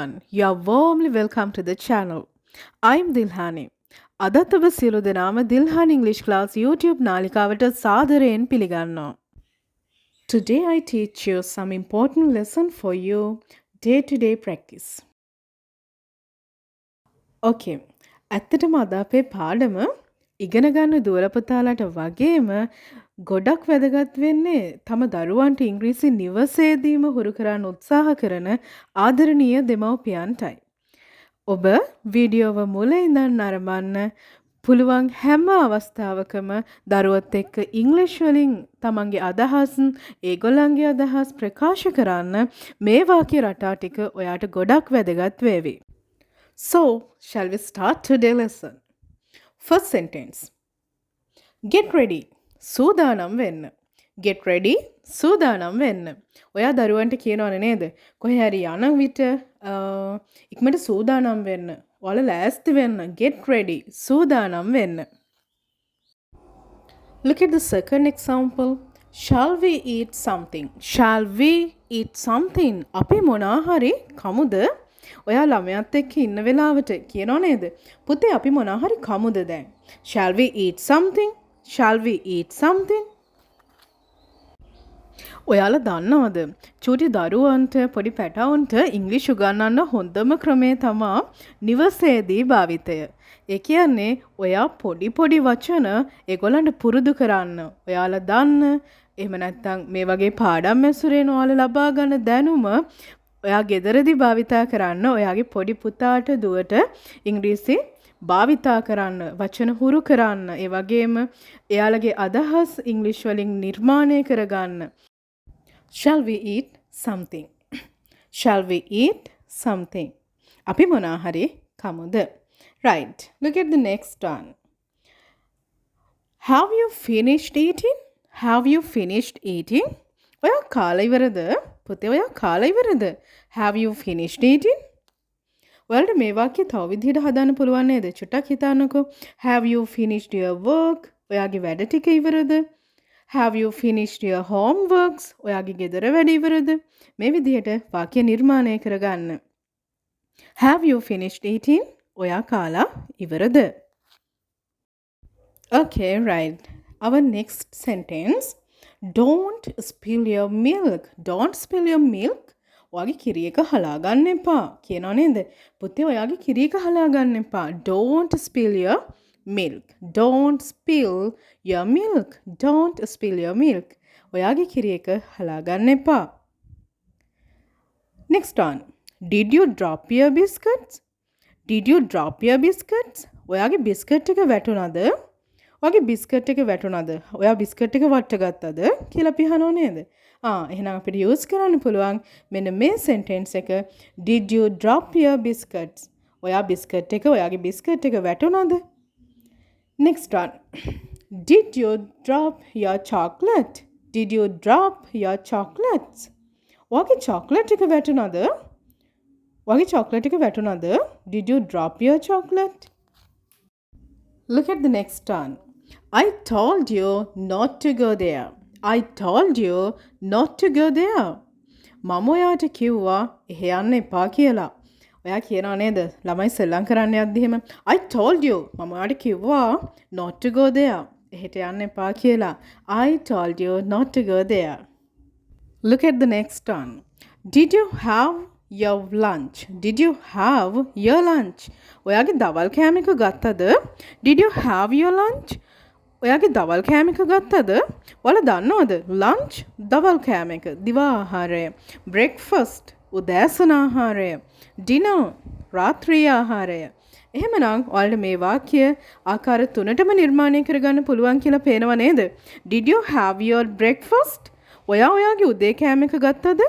everyone. You are warmly welcome to the channel. I'm Dilhani. අදත් ඔබ සියලු දෙනාම Dilhan English Class YouTube නාලිකාවට සාදරයෙන් පිළිගන්නවා. Today I teach you some important lesson for you day-to-day practice. Okay. ඇත්තටම අද අපේ පාඩම ඉගෙන ගන්න දුවලපතාලට වගේම ගොඩක් වැදගත් වෙන්නේ තම දරුවන්ට ඉංග්‍රීසි නිවසේදීම හුරු කරන්න උත්සාහ කරන ආදරණීය දෙමව්පියන්ටයි. ඔබ වීඩියෝව මුල ඉඳන් නරඹන්න පුළුවන් හැම අවස්ථාවකම දරුවත් එක්ක ඉංග්‍රීසි වලින් තමන්ගේ අදහස් ඒගොල්ලන්ගේ අදහස් ප්‍රකාශ කරන්න මේ වාක්‍ය රටා ටික ඔයාට ගොඩක් වැදගත් වේවි. So, shall we start today's lesson? First sentence. Get ready. සූදානම් වෙන්න. Get ready. සූදානම් වෙන්න. ඔයා දරුවන්ට කියනවනේ නේද? කොහේ හරි යන විට ඉක්මනට සූදානම් වෙන්න. ඔයාලා ලෑස්ති වෙන්න. Get ready. සූදානම් වෙන්න. Look at the second example. Shall we eat something? Shall we eat something? අපි මොනවා හරි කමුද? ඔයා ළමයාත් එක්ක ඉන්න වෙලාවට කියනෝ නේද? පුතේ අපි මොනවා හරි කමුද දැන්? Shall we eat something? Shall we eat something? ඔයාලා දන්නවද? චූටි දරුවන්ට පොඩි පැටවුන්ට ඉංග්‍රීසි උගන්වන්න හොඳම ක්‍රමය තමයි නිවසේදී භාවිතය. ඒ කියන්නේ ඔයා පොඩි වචන ඒගොල්ලන්ට පුරුදු කරන්න. ඔයාලා දන්න එහෙම නැත්නම් මේ වගේ පාඩම් ඇසුරෙන් ඔයාලා ලබා ගන්න දැනුම ඔයා ගෙදරදී භාවිතා කරන්න ඔයාගේ පොඩි පුතාට දුවට ඉංග්‍රීසි භාවිතා කරන්න වචන හුරු කරන්න ඒ වගේම එයාලගේ අදහස් ඉංග්‍රීසි වලින් නිර්මාණය කරගන්න. Shall we eat something? Shall we eat something? අපි මොනවා හරි කමුද? Right. Look at the next one. Have you finished eating? Have you finished eating? ඔයා කාලා ඉවරද? පුතේ ඔයා කාලා ඉවරද? Have you finished eating? ඔයාලට මේ වාක්‍ය තව විදිහට හදාන්න පුළුවන් නේද? චුට්ටක් හිතන්නකෝ. Have you finished your work? ඔයාගේ වැඩ ටික ඉවරද? Have you finished your homeworks? ඔයාගේ ගෙදර වැඩ ඉවරද? මේ විදිහට වාක්‍ය නිර්මාණය කරගන්න. Have you finished eating? ඔයා කාලා ඉවරද? Okay, right. Our next sentence. Don't spill your milk. Don't spill your milk. ඔයාගේ කිරි එක හලා ගන්න එපා. කියනවා නේද? පුතේ ඔයාගේ කිරි එක හලා ගන්න එපා. Don't spill your milk. Don't spill your milk. Don't spill your milk. ඔයාගේ කිරි එක හලා ගන්න එපා. Next one. Did you drop your biscuits? Did you drop your biscuits? ඔයාගේ බිස්කට් එක වැටුණාද? ඔයාගේ බිස්කට් එක වැටුණාද? ඔයා බිස්කට් එක වට ගත්තද කියලා අපි අහනව නේද? එහෙනම් අපිට යූස් කරන්න පුළුවන් මෙන්න මේ සෙන්ටෙන්ස් එක Did you drop your biscuits? ඔයා බිස්කට් එක ඔයාගේ බිස්කට් එක වැටුණාද? Next one. Did you drop your chocolate? Did you drop your chocolates? ඔයාගේ chocolate එක වැටුණාද? ඔයාගේ chocolate එක වැටුණාද? Did you drop your chocolate? Look at the next one. I told you not to go there. I told you not to go there. මම ඔයාට කිව්වා එහෙ යන්න එපා කියලා. ඔයා කියනවා නේද? ළමයි සෙල්ලම් කරන්න යද්දි එහෙම I told you මම ඔයාට කිව්වා not to go there. එහෙට යන්න එපා කියලා. I told you not to go there. Look at the next one. Did you have your lunch? Did you have your lunch? ඔයාගේ දවල් කෑම එක ගත්තද? Did you have your lunch? ඔයාගේ දවල් කෑම එක ගත්තද? ඔයාලා දන්නවද? lunch දවල් කෑම එක, දිවා ආහාරය, breakfast උදෑසන ආහාරය, dinner රාත්‍රී ආහාරය. එහෙමනම් ඔයාලට මේ වාක්‍ය ආකාර තුනටම නිර්මාණය කරගන්න පුළුවන් කියලා පේනව නේද? Did you have your breakfast? ඔයාගේ උදේ කෑම එක ගත්තද?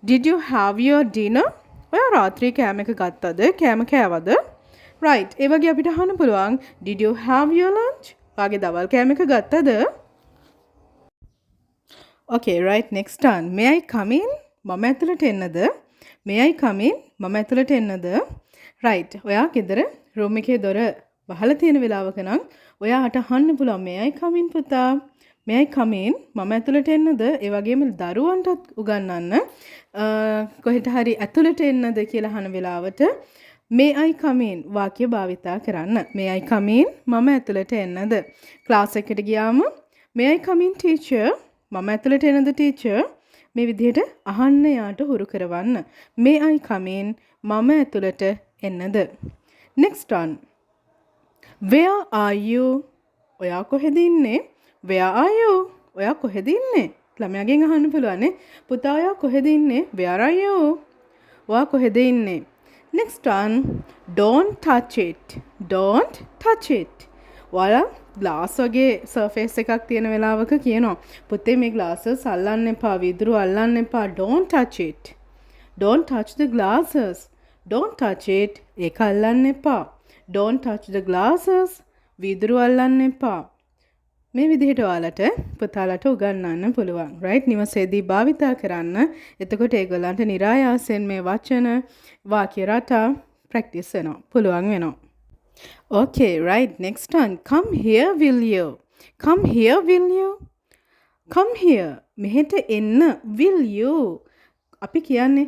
Did you have your dinner? ඔයා රාත්‍රී කෑම එක ගත්තද? කෑම කෑවද? Right. ඒ වගේ අපිට අහන්න පුළුවන් Did you have your lunch? ඔයාගේ දවල් කෑම එක ගත්තද? Okay, right. Next one. May I come in? මම ඇතුළට එන්නද? May I come in? මම ඇතුළට එන්නද? Right. ඔයා ගෙදර room එකේ දොර වහලා තියෙන වෙලාවක නම් ඔයාට අහන්න පුළුවන් May I come in පුතා? may I come in? මම ඇතුළට එන්නද? ඒ වගේම දරුවන්ටත් උගන්වන්න කොහෙට හරි ඇතුළට එන්නද කියලා අහන වෙලාවට may I come in වාක්‍ය භාවිතා කරන්න. may I come in? මම ඇතුළට එන්නද? ක්ලාස් එකට ගියාම may I come in teacher? මම ඇතුළට එන්නද teacher? මේ විදිහට අහන්න යාට හුරු කරවන්න. may I come in? මම ඇතුළට එන්නද? next one. where are you? ඔයා කොහෙද ඉන්නේ? where are you? ඔයා කොහෙද ඉන්නේ? ළමයාගෙන් අහන්න පුළුවන් නේ. පුතා ඔයා කොහෙද ඉන්නේ? where are you? ඔයා කොහෙද ඉන්නේ? next one. don't touch it. don't touch it. ඔයාලා ග්ලාස් වගේ සර්ෆේස් එකක් තියෙන වෙලාවක කියනවා පුතේ මේ glasses අල්ලන්න එපා, විදුරු අල්ලන්න එපා. don't touch it. don't touch the glasses. don't touch it. ඒක අල්ලන්න එපා. don't touch the glasses. විදුරු අල්ලන්න එපා. මේ විදිහට ඔයාලට පුතාලට උගන්වන්න පුළුවන්. right? නිවසේදී භාවිතා කරන්න. එතකොට ඒගොල්ලන්ට નિરાයාසයෙන් මේ වචන වාක්‍ය රටා ප්‍රැක්ටිස් වෙනවා. පුළුවන් වෙනවා. okay, right. next one. come here will you? come here will you? come here. මෙහෙට එන්න will you? අපි කියන්නේ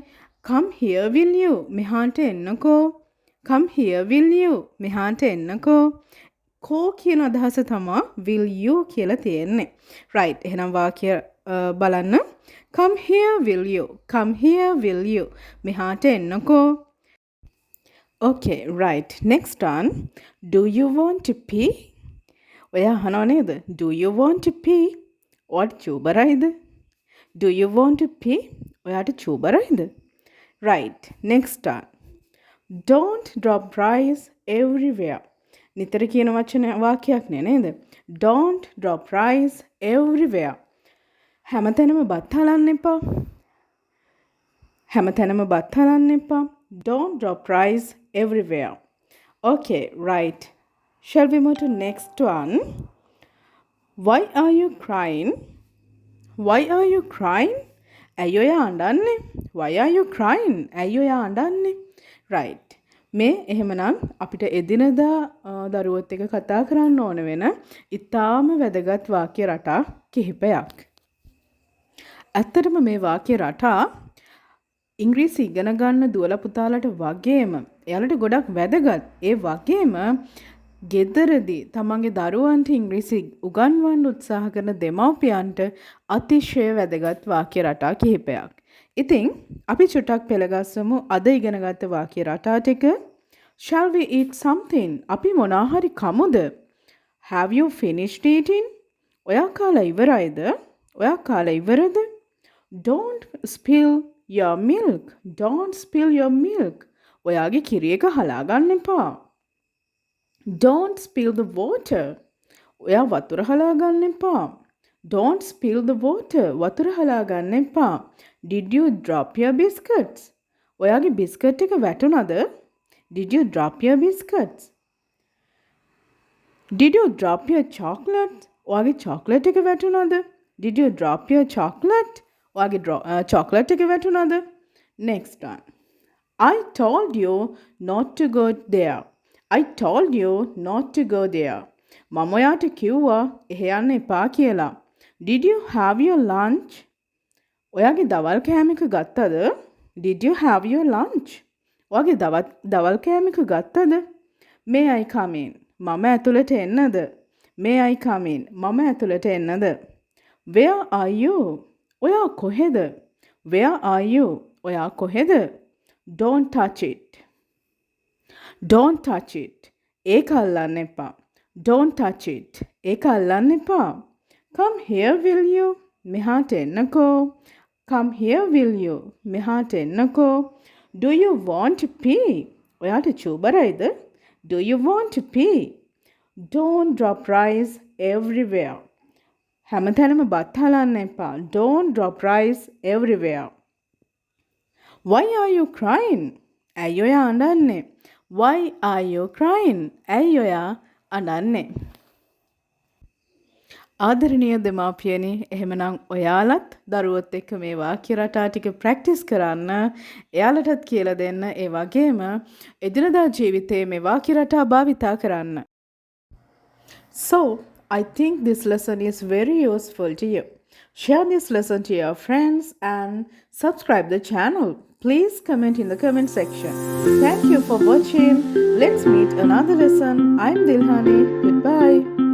come here will you? මෙහාට එන්නකෝ. come here will you? මෙහාට එන්නකෝ. කෝ කියන අදහස තමා will you කියලා තියෙන්නේ. right. එහෙනම් වාක්‍ය බලන්න. come here will you? come here will you? මෙහාට එන්නකෝ. okay, right. next one. do you want to pee? ඔයා අහනව නේද? do you want to pee? ඔයාට චූබරයිද? do you want to pee? ඔයාට චූබරයිද? right. next one. don't drop rice everywhere. නිතර කියන වචන වාක්‍යයක් නේද? don't drop rice everywhere. හැමතැනම බත් හලන්න එපා. හැමතැනම බත් හලන්න එපා. don't drop rice everywhere. okay, right. shall we move to next one? why are you crying? why are you crying? ඇයි ඔයා අඬන්නේ? why are you crying? ඇයි ඔයා අඬන්නේ? right. මේ එහෙමනම් අපිට එදිනදා දරුවොත් එක්ක කතා කරන්න ඕන වෙන ඉතාම වැදගත් වාක්‍ය රටා කිහිපයක්. ඇත්තටම මේ වාක්‍ය රටා ඉංග්‍රීසි ඉගෙන ගන්න දුවලා පුතාලට වගේම එයාලට ගොඩක් වැදගත්. ඒ වගේම ගෙදරදී තමන්ගේ දරුවන්ට ඉංග්‍රීසි උගන්වන්න උත්සාහ කරන දෙමව්පියන්ට අතිශය වැදගත් වාක්‍ය රටා කිහිපයක්. ඉතින් අපි චුට්ටක් පෙළගස්සමු අද ඉගෙනගත්ත වාක්‍ය රටා ටික. shall we eat something? අපි මොනවා හරි කමුද? have you finished eating? ඔයා කාලා ඉවරයිද? ඔයා කාලා ඉවරද? don't spill your milk. don't spill your milk. ඔයාගේ කිරි එක හලා ගන්න එපා. don't spill the water. ඔයා වතුර හලා ගන්න එපා. don't spill the water. වතුර හලා ගන්න එපා. did you drop your biscuits? ඔයාගේ බිස්කට් එක වැටුණාද? did you drop your biscuits? did you drop your chocolate? ඔයාගේ chocolate එක වැටුණාද? did you drop your chocolate? ඔයාගේ chocolate එක වැටුණාද? next one. I told you not to go there. I told you not to go there. මම ඔයාට කිව්වා එහෙ යන්න එපා කියලා. did you have your lunch? ඔයාගේ දවල් කෑම එක ගත්තද? did you have your lunch? ඔයාගේ දවල් කෑම එක ගත්තද? may I come in? මම ඇතුළට එන්නද? may I come in? මම ඇතුළට එන්නද? where are you? ඔයා කොහෙද? where are you? ඔයා කොහෙද? don't touch it. don't touch it. ඒක අල්ලන්න එපා. don't touch it. ඒක අල්ලන්න එපා. come here will you? මෙහාට එන්නකෝ. come here will you? මෙහාට එන්නකෝ. do you want to pee? ඔයාට චූබරයිද? do you want to pee? don't drop rice everywhere. හැමතැනම බත් හලන්න එපා. don't drop rice everywhere. why are you crying? ඇයි ඔයා අඬන්නේ? why are you crying? ඇයි ඔයා අඬන්නේ? ආදරණීය දෙමාපියනි, එහෙමනම් ඔයාලත් දරුවොත් එක්ක මේ වාක්‍ය රටා ටික ප්‍රැක්ටිස් කරන්න, එයාලටත් කියලා දෙන්න, ඒ වගේම එදිනදා ජීවිතයේ මේ වාක්‍ය රටා භාවිතා කරන්න. So, I think this lesson is very useful to you. Share this lesson to your friends and subscribe the channel. Please comment in the comment section. Thank you for watching. Let's meet another lesson. I'm Dilhani. Goodbye.